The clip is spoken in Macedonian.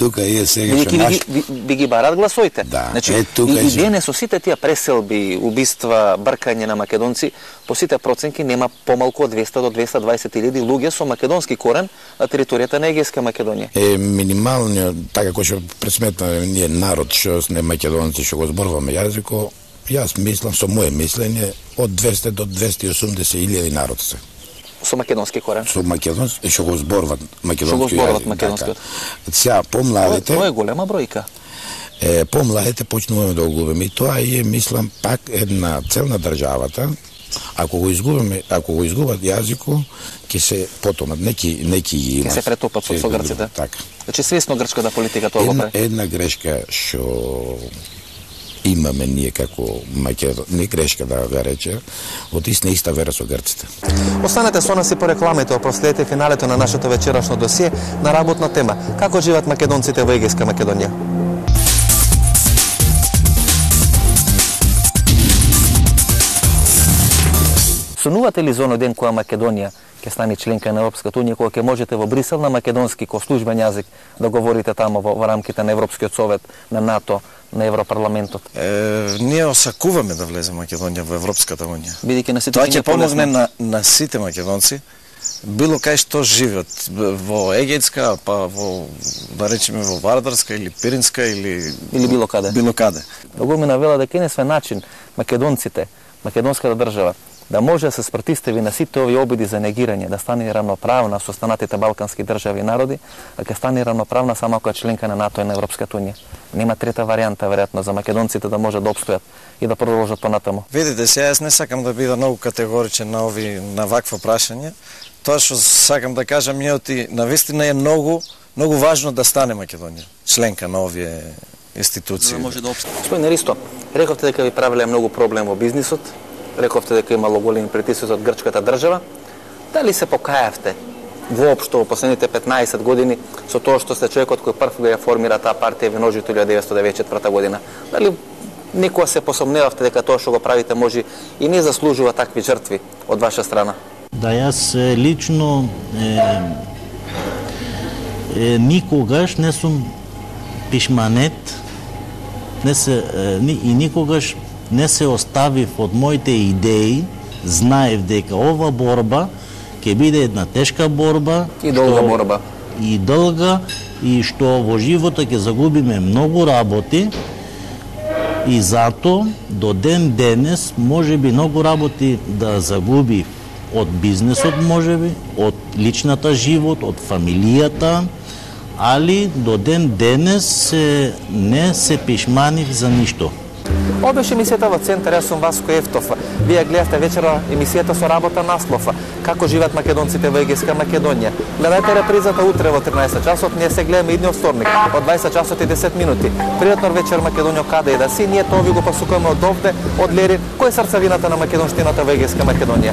тука е сега што наш... Ви ги барат гласоите. Да, значи, и денес со сите тие преселби, убиства, бркање на македонци, по сите проценки нема помалку од 200 до 220.000 луѓе со македонски корен на територијата на Егејска Македонија. Минималниот, така кој што пресметнаме ние народ што сме македонци што го зборуваме јазико, јас мислам со моје мислење од 200 до 280.000 народ се. Со македонски корен. Со македонски, што го зборуват македонски. Што го зборуват македонски. Сега помладите. Тоа е голема бројка. Помладите почнуваме да го губиме и тоа е, мислам, пак една цел на државата. Ако го изгубат јазико, ќе се потомат неки ќе се претопат со грците. Така. Значи свесно грчката политика тоа го прави. Една грешка што имаме ние како не грешка да го рече, од иста вера со грците. Останете со нас и по рекламите, проследете финалето на нашето вечерашно досие на работна тема. Како живеат македонците во Егејска Македонија? Сонувате ли за оној ден кога Македонија ќе стане членка на Европската унија, кога ќе можете во Брисел на македонски ко службен јазик да говорите тамо во рамките на Европскиот совет, на НАТО, на Европарламентот? Ние осакуваме да влезе Македонија во Европската унија. Бидејќи на сите тоа ќе помогне на сите македонци, било кај што живеат, во Егејска, па во, да речеме, во Вардарска или Пиринска или било каде. Било каде. Многу ми навела дека единствен начин македонците, македонската држава да може да се спротистави на сите овие обиди за негирање, да стане равноправна со останатите балкански држави и народи, а ќе стане равноправна само ако е членка на НАТО и на Европската унија. Нема трета варијанта веројатно за македонците да може да опстојат и да продолжат понатаму. Видите се, јас не сакам да бидам многу категоричен на вакво прашање. Тоа што сакам да кажам е оти навистина е многу важно да стане Македонија членка на овие институции. Да може да опстане. Господин Ристо, рековте дека ви правеле многу проблем во бизнисот. Рековте дека имало големи притисоци од грчката држава. Дали се покајавте воопшто во последните 15 години со тоа што сте човекот кој прв го ја формира таа партија во ноќето 1994 година? Дали некоја се посомневавте дека тоа што го правите може и не заслужува такви жртви од ваша страна? Да, јас лично никогаш не сум пишманет и никогаш не се оставив од моите идеи, знаев дека ова борба ќе биде една тешка борба и долга борба. И долга, и што во животот ќе загубиме многу работи, и зато до ден денес можеби многу работи да загуби од бизнесот, можеби, од личната живот, од фамилијата, али до ден денес не се пишманив за ништо. Ова беше емисијата во Центар, јас сум Васко Ефтов. Вие гледате вечера емисијата со работа наслов Како живеат македонците во Егејска Македонија. Гледајте репризата утре во 13 часот, ние се гледаме идниот вторник од 20 часот и 10 минути. Пријатна вечер Македонија каде и да си, ние тоа ви го пасукаме од овде, од Лерин, кој е срцевината на македонштината во Егејска Македонија.